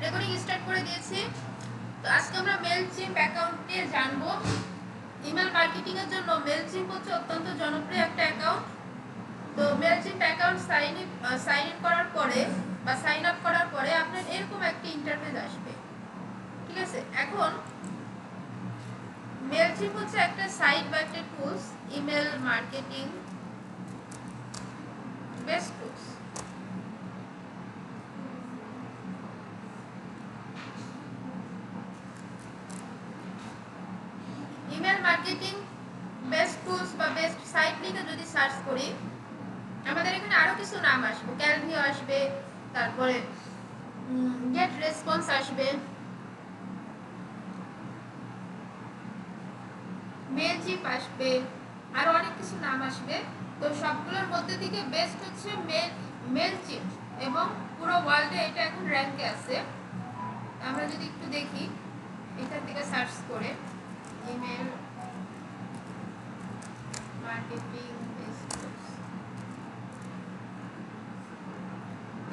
Recording start করে দিয়েছি। তো আজকে আমরা মেইলচিম্প অ্যাকাউন্ট নিয়ে জানবো। ইমেল মার্কেটিং এর জন্য মেইলচিম্প হচ্ছে অত্যন্ত জনপ্রিয় একটা অ্যাকাউন্ট। তো মেইলচিম্প অ্যাকাউন্ট সাইন ইন করার পরে বা সাইন আপ করার পরে আপনার এরকম একটা ইন্টারফেস আসবে, ঠিক আছে। এখন মেইলচিম্প হচ্ছে একটা সাইট বা একটা tools, email marketing best tools. Email marketing best tools বা বেস্ট সাইট লিখে যদি সার্চ করি আমাদের এখানে আরো কিছু নাম আসবে, ক্যালভিও আসবে, তারপরে গেট রেসপন্স আসবে, মেইলচিম্প আসবে, আরো অনেক কিছু নাম আসবে। তো সবগুলোর মধ্যে থেকে বেস্ট হচ্ছে মেইলচিম্প এবং পুরো ওয়ার্ল্ডে এটা এখন র্যাঙ্কে আছে। আমরা যদি একটু দেখি এখান থেকে সার্চ করে ইমেল মার্কেটিং বেস্ট টুলস,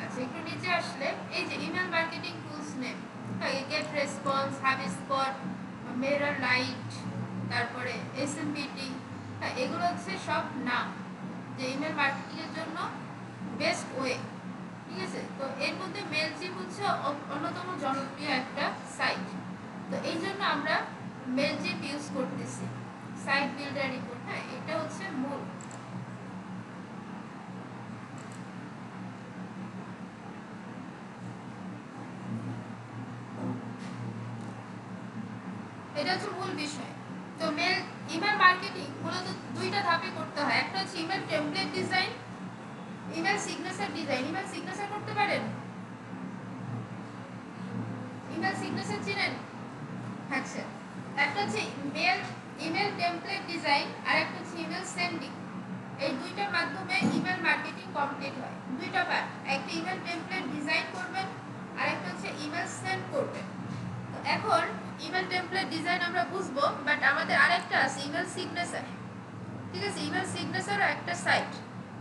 আচ্ছা একটু নিচে আসলে এই যে email marketing tools name, get response, HubSpot, mirror light, তারপরে এসএমপিটি, এগুলো হচ্ছে সব নাম যে ইমেল মার্কেটিং এর জন্য বেস্ট ওয়ে, ঠিক আছে। তো এর মধ্যে মেইলচিম্প হচ্ছে অন্যতম জনপ্রিয় একটা সাইট। তো এই জন্য আমরা মেইলচিম্প ইউজ করতেছি। সাইট বিল্ডার রিপোর্ট, এটা হচ্ছে মূল। এটা হচ্ছে মূল বিষয়। তো ইমেল মার্কেটিং মূলত দুইটা ধাপে করতে হয়। একটা হচ্ছে email template design, email signature design. Email signature করতে পারেন? ইমেল সিগনেচার চিনেন? আচ্ছা, একটা হচ্ছে ইমেল টেমপ্লেট ডিজাইন আর একটা হচ্ছে ইমেল সেন্ডিং। এই দুইটার মাধ্যমে ইমেল মার্কেটিং কমপ্লিট হয়। দুইটা পার্ট, একটা ইমেল টেমপ্লেট ডিজাইন করবেন আর একটা হচ্ছে ইমেল সেন্ড করবেন। তো এখন ইমেল টেমপ্লেট ডিজাইন আমরা বুঝবো, বাট আমাদের আরেকটা আছে ইমেল সিগনেচার, ঠিক আছে। ইমেল সিগনেচারও একটা সাইট।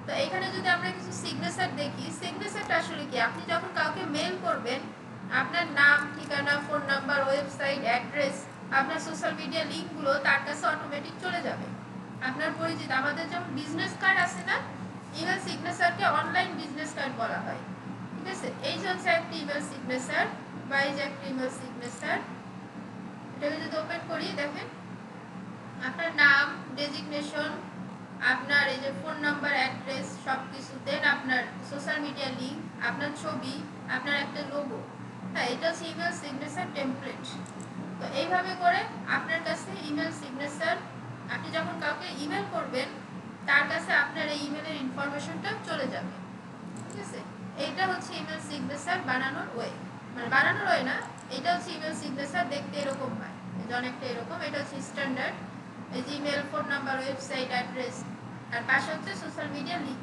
তো এখানে যদি আমরা কিছু সিগনেচার দেখি, সিগনেচারটা আসলে কি? আপনি যখন কাউকে মেল করবেন আপনার নাম, ঠিকানা, ফোন নাম্বার, ওয়েবসাইট অ্যাড্রেস, আপনার সোশ্যাল মিডিয়া লিঙ্কগুলো তার কাছে অটোমেটিক চলে যাবে। আপনার পরিচিত, আমাদের যেমন বিজনেস কার্ড আছে না, ইমেল সিগনেচারকে অনলাইন বিজনেস কার্ড বলা হয়, ঠিক আছে। এই যে হচ্ছে একটা ইমেল সিগনেচার বা এই যে একটা ইমেল সিগনেচার। এটাকে যদি ওপেন করি দেখেন আপনার নাম, ডেজিগনেশন, আপনার এই যে ফোন নাম্বার, অ্যাড্রেস সব কিছু, দেন আপনার সোশ্যাল মিডিয়া লিঙ্ক, আপনার ছবি, আপনার একটা লোগো, এটা হচ্ছে ইমেল সিগনেচার টেমপ্লেট। তো এইভাবে করে আপনার কাছে ইমেল সিগনেচার, আপনি যখন কাউকে ইমেল করবেন তার কাছে আপনার এই ইমেলের ইনফরমেশনটা চলে যাবে, ঠিক আছে। এইটা হচ্ছে ইমেল সিগনেচার বানানোর ওয়ে, মানে বানানোর ওয়ে না, এটা হচ্ছে ইমেল সিগনেচার দেখতে এরকম হয়, অনেকটা এরকম। এটা হচ্ছে স্ট্যান্ডার্ড, এই যে email, phone number, website address, আর পাশে হচ্ছে সোশ্যাল মিডিয়া লিঙ্ক।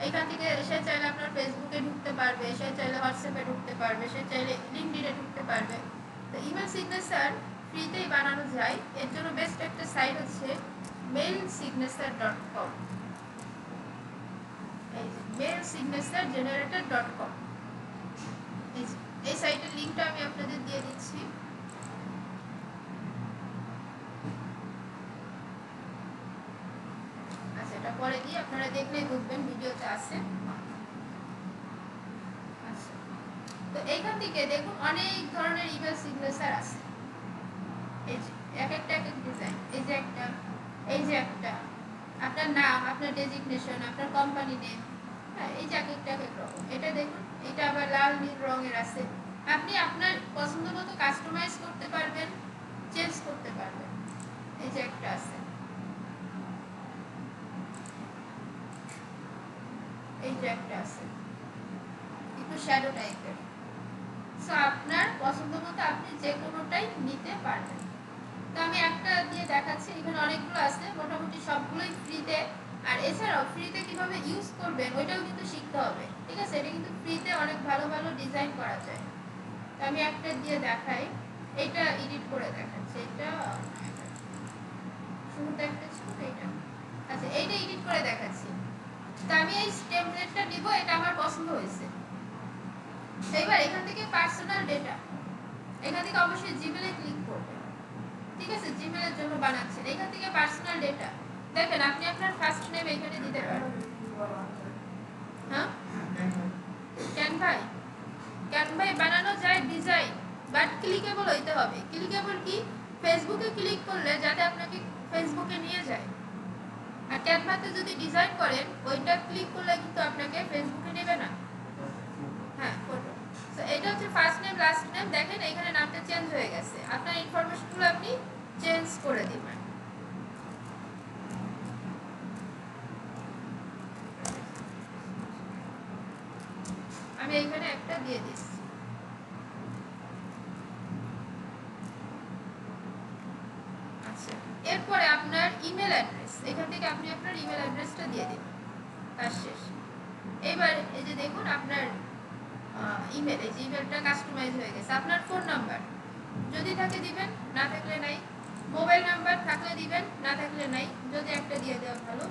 এইখান থেকে সে চাইলে আপনার ফেসবুকে ঢুকতে পারবে, সে চাইলে হোয়াটসঅ্যাপে ঢুকতে পারবে, সে চাইলে লিঙ্কডইনে ঢুকতে পারবে। তো ইমেল সিগনেচার ফ্রিতেই বানানো যায়। এর জন্য বেস্ট একটা সাইট হচ্ছে mailsignature.com, mailsignature.generator.com। এই সাইটের লিঙ্কটা আমি আপনাদের দিয়ে দিচ্ছি। আচ্ছা, এটা পরে দিয়ে আপনারা দেখলেই বুঝবেন, ভিডিওতে আছে। আচ্ছা, তো এইখান থেকে দেখুন অনেক ধরনের ইমেল সিগনেচার আছে। এই যে এক একটা ডিজাইন, এই যে একটা, এই যে একটা, আপনার নাম, আপনার ডেজিগনেশন, আপনার কোম্পানি নেম, এই যে এক একটা এক রকম। এটা দেখুন, এটা আবার লাল নীল রঙের আছে। আপনি আপনার পছন্দ মতো কাস্টমাইজ করতে পারবেন, চেঞ্জ করতে পারবেন। এই যে একটা আছে, এই যে একটা আছে একটু শ্যাডো টাইপের। সো আপনার পছন্দ মতো আপনি যে কোনোটাই নিতে পারবেন। তো আমি একটা দিয়ে দেখাচ্ছি, এখানে অনেকগুলো আছে, মোটামুটি সবগুলোই ফ্রিতে। আর এছাড়াও ফ্রিতে কিভাবে ইউজ করবেন ওইটাও কিন্তু শিখতে হবে, ঠিক আছে। এটা কিন্তু ফ্রিতে অনেক ভালো ভালো ডিজাইন করা যায়। তো আমি একটা দিয়ে দেখাই, এটা এডিট করে দেখাচ্ছি। এটা শুরুতে একটা ছিল এটা, আচ্ছা এইটা এডিট করে দেখাচ্ছি। তো আমি এই টেমপ্লেটটা নিব, এটা আমার পছন্দ হয়েছে। এবার এখান থেকে পার্সোনাল এখান থেকে অবশ্যই জিমেলে ক্লিক করবেন, ঠিক আছে? জিমেলের জন্য বানাচ্ছেন। এখান থেকে পার্সোনাল ডেটা দেখেন, আপনি আপনার ফার্স্ট নেম এখানে দিতে পারেন। হ্যাঁ, ক্যানভায় বানানো যায় ডিজাইন, বাট ক্লিকেবল হইতে হবে। ক্লিকেবল কি? ফেসবুকে ক্লিক করলে যাতে আপনাকে ফেসবুকে নিয়ে যায়। আর ক্যানভাতে যদি ডিজাইন করেন ওইটা ক্লিক করলে কিন্তু আপনাকে ফেসবুকে নেবে না। হ্যাঁ, ফটো। সো এটা হচ্ছে ফার্স্ট নেম লাস্ট নেম। দেখেন এখানে নামটা চেঞ্জ হয়ে গেছে, আপনার ইনফরমেশনগুলো আপনি চেঞ্জ করে দিবেন। আমি এখানে একটা দিয়ে দিচ্ছি। আচ্ছা, এরপরে আপনার ইমেল অ্যাড্রেস, এখান থেকে আপনি আপনার ইমেল অ্যাড্রেসটা দিয়ে দিবেন। কাজ শেষ। এবার এই যে দেখুন আপনার ইমেল, এই যে ইমেলটা কাস্টমাইজ হয়ে গেছে। আপনার ফোন নাম্বার যদি থাকে দিবেন, না থাকলে নাই। মোবাইল নাম্বার থাকলে দিবেন, না থাকলে নাই। যদি একটা দিয়ে দেওয়া ভালো।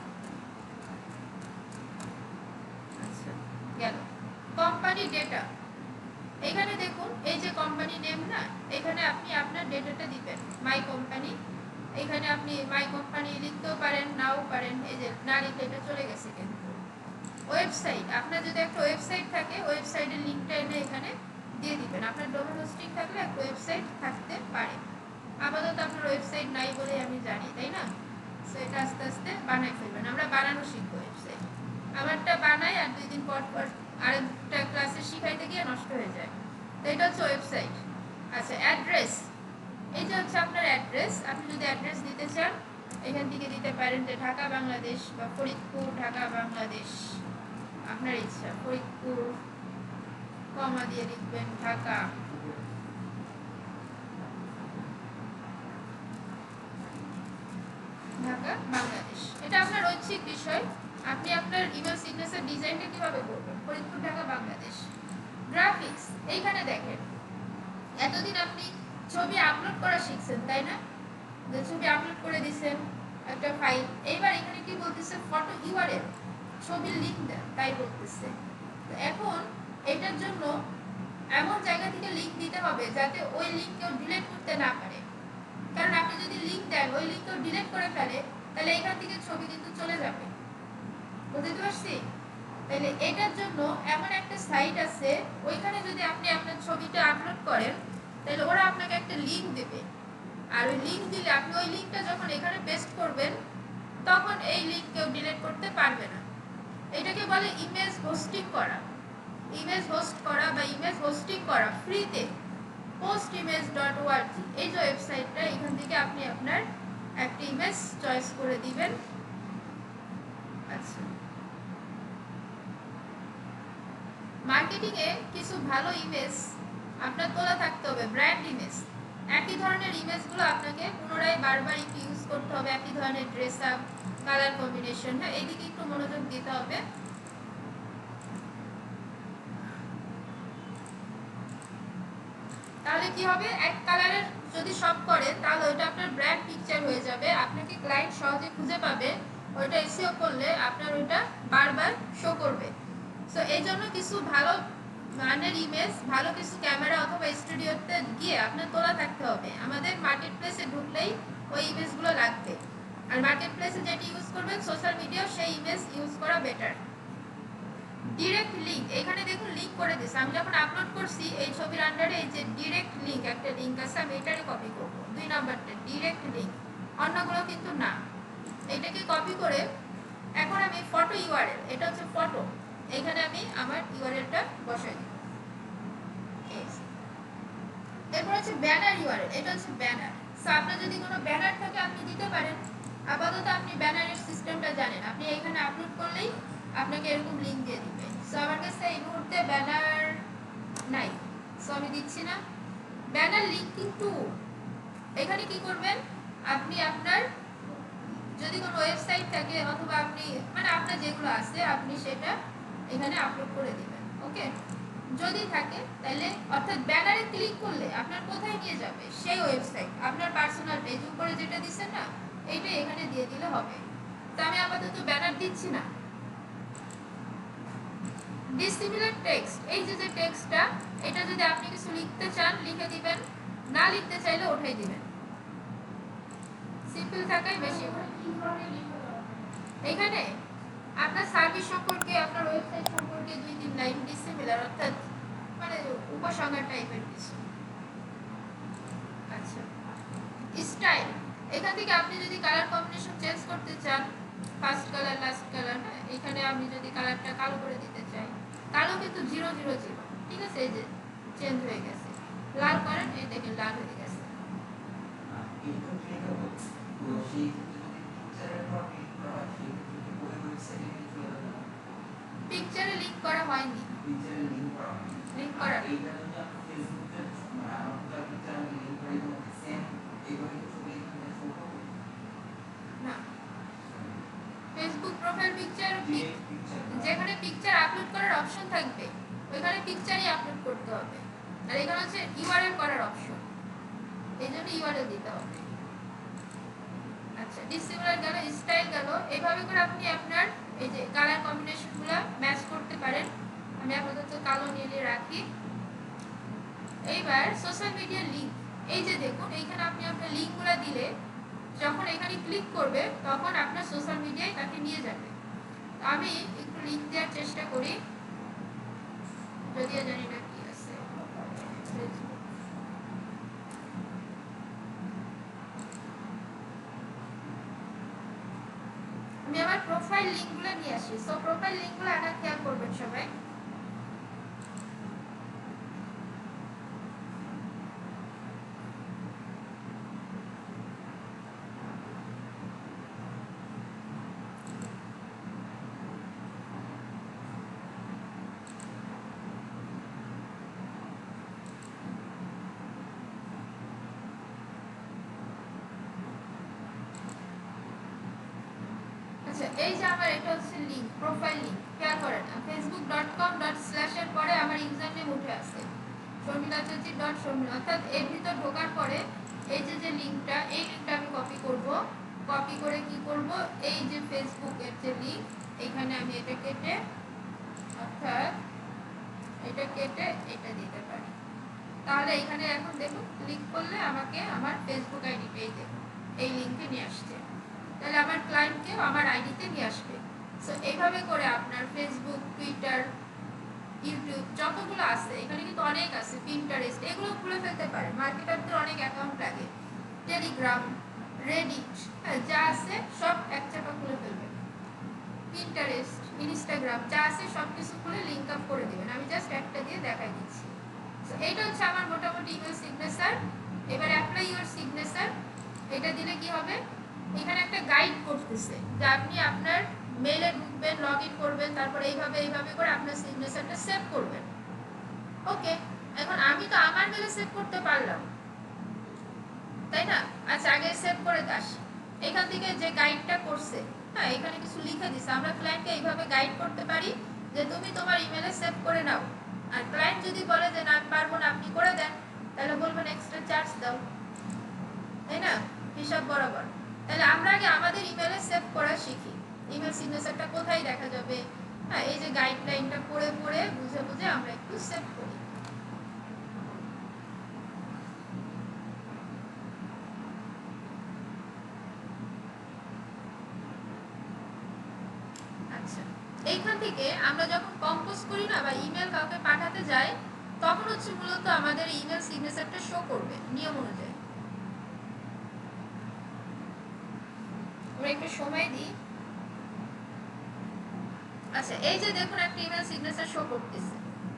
আচ্ছা, গেল। কোম্পানি ডেটা, এখানে দেখুন এই যে কোম্পানি নেম না, এখানে আপনি আপনার ডেটাটা দিবেন। মাই কোম্পানি, এখানে আপনি মাই কোম্পানি লিখতেও পারেন, নাও পারেন। এই যে না লিখলে এটা চলে গেছে। কিন্তু ওয়েবসাইট, আপনার যদি একটা ওয়েবসাইট থাকে ওয়েবসাইটের লিংকটা এনে এখানে দিয়ে দিবেন। আপনার ডোমেন হোস্টিং থাকলে একটা ওয়েবসাইট থাকতে পারে। আপাতত আপনার ওয়েবসাইট নাই বলে আমি জানি, তাই না? সো এটা আস্তে আস্তে বানাই ফেলবেন। আমরা বানানো শিখবো ওয়েবসাইট। আমারটা বানাই আর 2 দিন পর পর আরেকটা ক্লাসে শিখাইতে গিয়ে নষ্ট হয়ে যায়। তো এটা হচ্ছে ওয়েবসাইট। আচ্ছা, অ্যাড্রেস, এই যে হচ্ছে আপনার অ্যাড্রেস। আপনি যদি অ্যাড্রেস দিতে চান এখান থেকে দিতে পারেন যে ঢাকা বাংলাদেশ বা ফরিদপুর ঢাকা বাংলাদেশ, আপনার ইচ্ছা। ফরিদপুর কমা দিয়ে লিখবেন ঢাকা। ঢাকা বাংলাদেশ, এটা আপনার ঐচ্ছিক বিষয়। আপনি আপনার ইমেল সিগনেচার ডিজাইনটা কিভাবে করবেন? ফরিদপুর ঢাকা বাংলাদেশ। গ্রাফিক্স, এইখানে দেখেন এতদিন আপনি ছবি আপলোড করা শিখছেন, তাই না? যে ছবি আপলোড করে দিবেন একটা ফাইল। এইবার এখানে কি বলতেছে? ফটো ইউআরএল, ছবির লিংক দেন, তাই বলতেছে। তো এখন এটার জন্য এমন জায়গা থেকে লিংক দিতে হবে যাতে ওই লিংক কেউ ডিলিট করতে না পারে। কারণ আপনি যদি লিংক দেন ওই লিংক কেউ ডিলিট করে ফেলে, তাহলে এখান থেকে ছবি কিন্তু চলে যাবে। বুঝতে পারছি? তাহলে এটার জন্য এমন একটা সাইট আছে, ওইখানে যদি আপনি আপনার ছবিটা আপলোড করেন তাহলে ওরা আপনাকে একটা লিংক দেবে। আর ওই লিংক দিলে আপনি ওই লিংকটা যখন এখানে পেস্ট করবেন তখন এই লিংক কেউ ডিলিট করতে পারবে না। এটাকে বলে ইমেজ হোস্টিং করা। ইমেজ হোস্ট করা বা ইমেজ হোস্টিং করা ফ্রিতে postimage.org, এই যে ওয়েবসাইটটা, এখান থেকে আপনি আপনার একটা ইমেজ চয়েস করে দিবেন। আচ্ছা, মার্কেটিং এ কিছু ভালো ইমেজ আপনার তোলা থাকতে হবে, ব্র্যান্ড ইমেজ। একই ধরনের ইমেজগুলো আপনাকে পুনরায় বারবার একটু ইউজ করতে হবে, একই ধরনের ড্রেস আপ, কালার কম্বিনেশন। হ্যাঁ, এইদিকে একটু মনোযোগ দিতে হবে। তাহলে কি হবে? এক কালারের যদি সব করেন তাহলে ওইটা আপনার ব্র্যান্ড পিকচার হয়ে যাবে। আপনাকে ক্লায়েন্ট সহজে খুঁজে পাবে। ওইটা এসইও করলে আপনার ওইটা বারবার শো করবে। সো এই জন্য কিছু ভালো মানের ইমেজ, ভালো কিছু ক্যামেরা অথবা স্টুডিওতে গিয়ে আপনার তোলা থাকতে হবে। আমাদের মার্কেট প্লেসে ঢুকলেই ওই ইমেজগুলো লাগবে। আর মার্কেট প্লেসে যেটা ইউজ করবেন সোশ্যাল মিডিয়া, সেই ইমেজ ইউজ করা বেটার। ডিরেক্ট লিংক, এখানে দেখুন লিংক করে দিয়েছে। আমি যখন আপলোড করছি এই ছবির আন্ডারে এই যে ডিরেক্ট লিংক, একটা লিংক আছে, আমি এটারই কপি করব। 2 নাম্বারটা ডিরেক্ট লিংক, অন্যগুলো কিন্তু না। এটাকে কপি করে এখন আমি ফটো ইউআরএল, এটা হচ্ছে ফটো, এখানে আমি আমার ইউআরএলটা বসাই দিই। এরপর হচ্ছে ব্যানার ইউআরএল, এটা হচ্ছে ব্যানার। সো আপনার যদি কোনো ব্যানার থাকে আপনি দিতে পারেন। আপাতত আপনি ব্যানারের সিস্টেমটা জানেন, আপনি এখানে আপলোড করলেই আপনাকে এরকম লিংক দিয়ে দিবে। সো আমার কাছে এই মুহূর্তে ব্যানার নাই, সো আমি দিচ্ছি না। ব্যানার লিংক কিন্তু এখানে কি করবেন? আপনি আপনার যদি কোনো ওয়েবসাইট থাকে অথবা আপনি মানে আপনার যেগুলো আছে আপনি সেটা এখানে আপলোড করে দিবেন। ওকে, যদি থাকে তাহলে, অর্থাৎ ব্যানারে ক্লিক করলে আপনার কোথায় নিয়ে যাবে? সেই ওয়েবসাইট, আপনার পার্সোনাল পেজ উপরে যেটা দিচ্ছেন না, এইটা এখানে দিয়ে দিলে হবে। তো আমি আপাতত ব্যানার দিচ্ছি না। ডিসিমিলার টেক্সট, এই যে টেক্সটটা, এটা যদি আপনি কিছু লিখতে চান লিখে দিবেন। না লিখতে চাইলে ওঠাই দিবেন, সিম্পল থাকাই বেশি ভালো। এখানে আপনার সার্ভিস সম্পর্কে, আপনার ওয়েবসাইট সম্পর্কে 2-3 লাইন ডিসিমিলার, অর্থাৎ মানে উপসংহার টাইপের কিছু। আচ্ছা, স্টাইল, এখান থেকে আপনি যদি কালার কম্বিনেশন চেঞ্জ করতে চান, ফার্স্ট কালার লাস্ট কালার, হ্যাঁ, এখানে আমি যদি কালারটা কালো করে দিতে চাই, কালো কিন্তু 000, ঠিক আছে, এই যে চেঞ্জ হয়ে গেছে। লাল করেন, এই দেখেন লাল হয়ে গেছে। পিকচারে লিংক করা হয়নি, লিংক করা না। ফেসবুক প্রোফাইল পিকচার, যেখানে পিকচার আপলোড করার অপশন থাকবে ওইখানে পিকচারই আপলোড করতে হবে, আর এখানে হচ্ছে ইউআরএল করার অপশন, এই জন্য ইউআরএল দিতে হবে। আচ্ছা, ডিসিমিলার গেল, স্টাইল গেল। এইভাবে করে আপনি আপনার এই যে কালার কম্বিনেশনগুলো ম্যাচ করতে পারেন। আমি আপাতত কালো নীলে রাখি। এইবার সোশ্যাল মিডিয়া লিংক, এই যে দেখুন এইখানে আপনি আপনার লিংকগুলো দিলে যখন এখানে ক্লিক করবে তখন আপনার সোশ্যাল মিডিয়ায় তাকে নিয়ে যাবে। আমি একটু লিংক দেওয়ার চেষ্টা করি, যদিও জানি না কি আছে। আমি আমার প্রোফাইল লিংকগুলো নিয়ে আসি। সো প্রোফাইল লিংকগুলো আনা খেয়াল করবেন সবাই। এই যে আমার এটা হচ্ছে লিংক, প্রোফাইল লিংক, খেয়াল করেন facebook.com// এর পরে আমার ইউজার নেম উঠে আছে শর্মিলা.শর্মিলা, অর্থাৎ এর ভিতর ঢোকার পরে এই যে লিংকটা, এই লিংকটা আমি কপি করব। কপি করে কি করব, এই যে ফেসবুকের যে লিংক এখানে আমি এটা কেটে, অর্থাৎ এটা কেটে এটা দিতে পারি। তাহলে এখানে এখন দেখুন ক্লিক করলে আমাকে আমার ফেসবুক আইডি পেয়ে দেবে, এই লিংকে নিয়ে আসছে। তাহলে আমার ক্লায়েন্টকেও আমার আইডিতে নিয়ে আসবে। সো এইভাবে করে আপনার ফেসবুক, টুইটার, ইউটিউব যতগুলো আছে, এখানে কিন্তু অনেক আছে, পিন্টারেস্ট, এগুলো খুলে ফেলতে পারেন। মার্কেটারদের অনেক অ্যাকাউন্ট লাগে, টেলিগ্রাম, রেডিট, যা আছে সব এক চাপা খুলে ফেলবেন। পিন্টারেস্ট, ইনস্টাগ্রাম যা আছে সব কিছু খুলে লিঙ্ক আপ করে দেবেন। আমি জাস্ট একটা দিয়ে দেখাই দিচ্ছি। সো এইটা হচ্ছে আমার মোটামুটি ইমেল সিগনেচার। এবার অ্যাপ্লাই ইউর সিগনেচার, এটা দিলে কি হবে, এখানে একটা গাইড করতেছে যে আপনি আপনার মেইলে ঢুকবেন, লগইন করবেন, তারপর এইভাবে করে আপনার সিগনেচারটা সেভ করবেন। ওকে, এখন আমি তো আমার মেইলে সেভ করতে পারলাম, তাই না? আচ্ছা, আগে সেভ করে আসি। এখান থেকে যে গাইডটা করছে, হ্যাঁ, এখানে কিছু লিখে দিছে। আমরা ক্লায়েন্টকে এইভাবে গাইড করতে পারি যে তুমি তোমার ইমেলে সেভ করে নাও। আর ক্লায়েন্ট যদি বলে যে না আমি পারবো না, আপনি করে দেন, তাহলে বলবেন এক্সট্রা চার্জ দাও, তাই না? হিসাব বরাবর। তাহলে আমরা আগে আমাদের ইমেলে সেভ করা শিখি। ইমেল সিগনেচারটা কোথায় দেখা যাবে, হ্যাঁ, এই যে গাইডলাইনটা পড়ে পড়ে বুঝে বুঝে আমরা একটু সেভ করি। আচ্ছা, এইখান থেকে আমরা যখন কম্পোজ করি না বা ইমেল কাউকে পাঠাতে যাই, তখন হচ্ছে মূলত আমাদের ইমেল সিগনেচারটা শো করবে নিয়ম অনুযায়ী। আমরা একটু সময় দিই। আচ্ছা, এই যে দেখুন একটা ইমেল সিগনেচার শো করতেছে,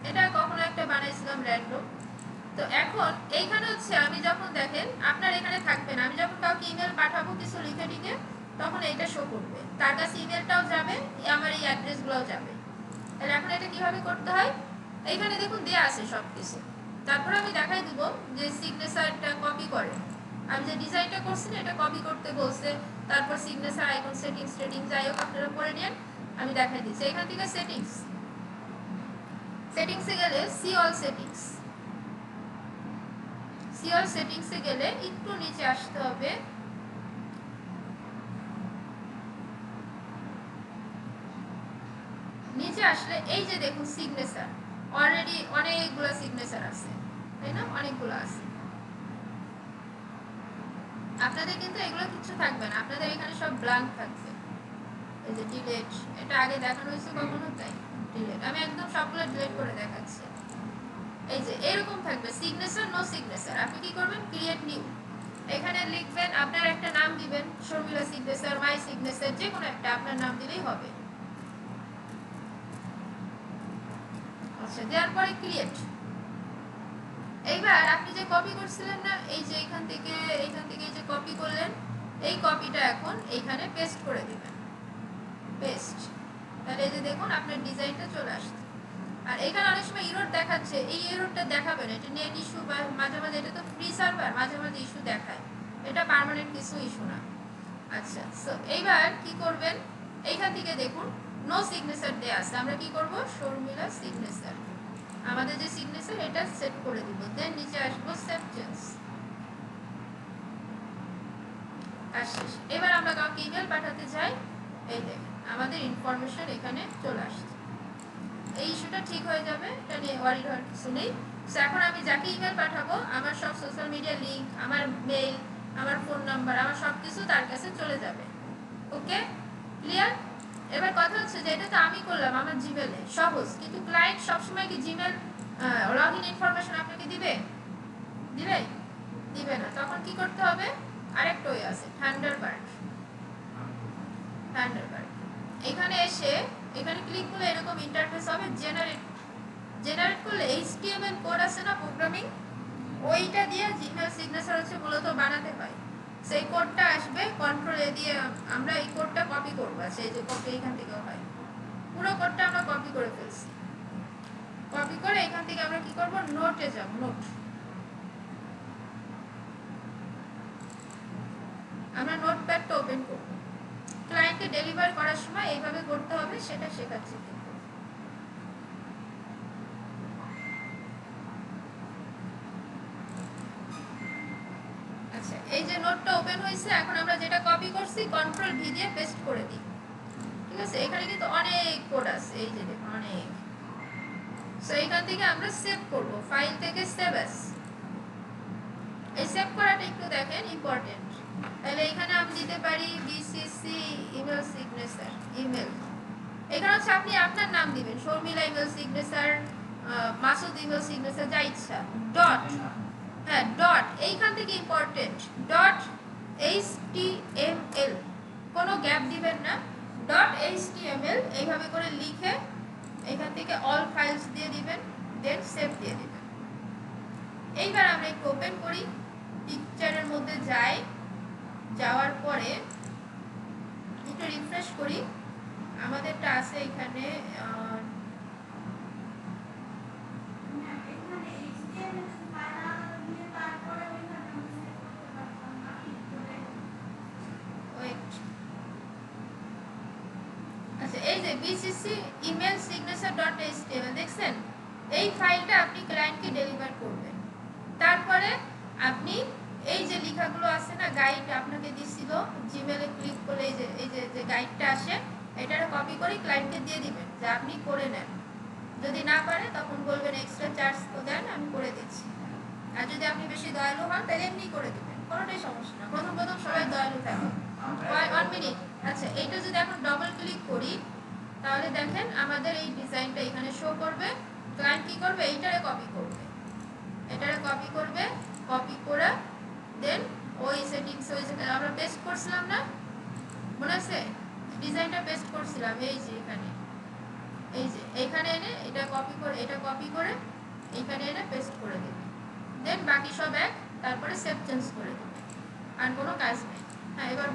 এটা কখনো একটা বানাইছিলাম র্যান্ডম। তো এখন এইখানে হচ্ছে আমি যখন দেখেন আপনার এখানে থাকবেন, আমি যখন কাউকে ইমেল পাঠাবো কিছু লিখে লিখে, তখন এটা শো করবে, তার কাছে ইমেলটাও যাবে, আমার এই অ্যাড্রেসগুলোও যাবে। তাহলে এখন এটা কিভাবে করতে হয়, এইখানে দেখুন দেয়া আছে সব কিছু। তারপর আমি দেখাই দিব যে সিগনেচারটা কপি করে, আমি যে ডিজাইনটা করছি না এটা কপি করতে বলছে, তারপর সিগনেচার আইকন, সেটিংস যাই হোক আপনারা করে নেন, আমি দেখাই দিচ্ছি। এখান থেকে সেটিংসে গেলে সি অল সেটিংসে গেলে একটু নিচে আসতে হবে। নিচে আসলে এই যে দেখুন সিগনেচার, অলরেডি অনেকগুলো সিগনেচার আছে, তাই না? অনেকগুলো আছে। আপনাদের কিন্তু এগুলো কিছু থাকবে না, আপনাদের এখানে সব ব্ল্যাঙ্ক থাকবে। এই যে ডিলিট, এটা আগে দেখানো হয়েছে কখনো, তাই ডিলিট, আমি একদম সবগুলো ডিলিট করে দেখাচ্ছি। এই যে এরকম থাকবে সিগনেচার, নো সিগনেচার। আপনি কি করবেন, ক্রিয়েট নিউ, এখানে লিখবেন আপনার একটা নাম দিবেন, শর্মিলা সিগনেচার, মাই সিগনেচার, যে কোনো একটা আপনার নাম দিলেই হবে। আচ্ছা, দেওয়ার পরে ক্রিয়েট। এইবার আপনি যে কপি করছিলেন না, এই যে এখান থেকে এই যে কপি করলেন, এই কপিটা এখন এইখানে পেস্ট করে দিবেন, পেস্ট। তাহলে এই যে দেখুন আপনার ডিজাইনটা চলে আসছে। আর এখানে অনেক সময় এরর দেখাচ্ছে, এই এররটা দেখাবে না, এটা নেট ইস্যু বা মাঝে মাঝে, এটা তো ফ্রি সার্ভার, মাঝে মাঝে ইস্যু দেখায়, এটা পার্মানেন্ট কিছু ইস্যু না। আচ্ছা, সো এইবার কি করবেন, এইখান থেকে দেখুন নো সিগনেচার দেয়া আছে, আমরা কি করব, শর্মিলা সিগনেচার, আমাদের যে সিগনেচার এটা সেট করে দিব, দেন নিচে আসবো সেভ চেঞ্জ। আর শেষ। এবার আমরা কাউকে ইমেল পাঠাতে চাই, এই দেখেন আমাদের ইনফরমেশন এখানে চলে আসছে, এই ইস্যুটা ঠিক হয়ে যাবে, এটা নিয়ে ওয়ারি হওয়ার কিছু নেই। সো এখন আমি যাকে ইমেল পাঠাবো, আমার সব সোশ্যাল মিডিয়া লিংক, আমার মেইল, আমার ফোন নাম্বার, আমার সব কিছু তার কাছে চলে যাবে। ওকে, ক্লিয়ার? এবার কথা হচ্ছে যে এটা তো আমি করলাম আমার জিমেলে, সহজ, কিন্তু ক্লায়েন্ট সবসময় কি জিমেল লগ ইন ইনফরমেশন আপনাকে দিবে? দিবে? দিবে না। তখন কি করতে হবে, আরেকটা ওয়ে আছে, থান্ডারবার্ড। থান্ডারবার্ড এখানে এসে এখানে ক্লিক করলে এরকম ইন্টারফেস হবে, জেনারেট করলে HTML কোড আছে না প্রোগ্রামিং, ওইটা দিয়ে জিমেল সিগনেচার হচ্ছে মূলত বানাতে হয়। সেই কোডটা আসবে, কন্ট্রোল এ দিয়ে আমরা এই কোডটা কপি করব। আছে এই যে কপি এখান থেকে হয়, পুরো কোডটা আমরা কপি করে ফেলছি। কপি করে এখান থেকে আমরা কি করব, নোটে যাব, নোট, আমরা নোটপ্যাডটা ওপেন করব। ক্লায়েন্টকে ডেলিভার করার সময় এইভাবে করতে হবে, সেটা শেখাচ্ছি। আচ্ছা, এই যে নোটটা ওপেন হয়েছে, এখন আমরা যেটা কপি করছি কন্ট্রোল ভি দিয়ে পেস্ট করে দিই। ঠিক আছে, এখানে কিন্তু অনেক কোড আছে, এই যে দেখুন অনেক। সো এখান থেকে আমরা সেভ করব, ফাইল থেকে সেভ অ্যাজ। এই সেভ করাটা একটু দেখেন ইম্পর্টেন্ট। তাহলে এখানে আমি দিতে পারি বিসিসি ইমেল সিগনেচার, ইমেল। এখানে হচ্ছে আপনি আপনার নাম দিবেন, Sharmila email signature, Masud email signature, যা ইচ্ছা। ডট, হ্যাঁ ডট, এইখান থেকে ইম্পর্টেন্ট, ডট HTML, কোনো গ্যাপ দিবেন না, ডট HTML এইভাবে করে লিখে এখান থেকে অল ফাইলস দিয়ে দিবেন, দেন সেভ দিয়ে দিবেন। এইবার আমরা একটু ওপেন করি, পিকচারের মধ্যে যাই, যাওয়ার পরে একটু রিফ্রেশ করি, আমাদেরটা আছে এখানে এই যে BCC email signature dot HTML দেখছেন, এই ফাইলটা আপনি ক্লায়েন্টকে ডেলিভার করবেন। তারপরে আপনি এই যে লেখাগুলো আছে না, গাইড আপনাকে দিছিল, জিমেলে ক্লিক করলে এই যে গাইডটা আসে, এটারে কপি করে ক্লায়েন্টকে দিয়ে দিবেন যে আপনি করে নেন। যদি না পারে তখন বলবেন এক্সট্রা চার্জ তো দেন, আমি করে দিচ্ছি। আর যদি আপনি বেশি দয়ালু হন তাহলে এমনি করে দিবেন, কোনোটাই সমস্যা না, প্রথম প্রথম সবাই দয়ালু থাকে। 1 মিনিট। আচ্ছা, এইটা যদি এখন ডবল ক্লিক করি, তাহলে দেখেন আমাদের এই ডিজাইনটা এখানে শো করবে। ক্লায়েন্ট কি করবে, এইটারে কপি করবে, এটারে কপি করবে, কপি করে দেন ওই সেটিংস, ওই যেখানে আমরা পেস্ট করছিলাম না, মনে আছে ডিজাইনটা পেস্ট করছিলাম, এই যে এখানে, এই যে এখানে এনে এটা কপি করে, এটা কপি করে এখানে এনে পেস্ট করে দেবে, দেন বাকি সব এক, তারপরে সেভ চেঞ্জ করে দেবে, আর কোনো কাজ নেই। হ্যাঁ, এবার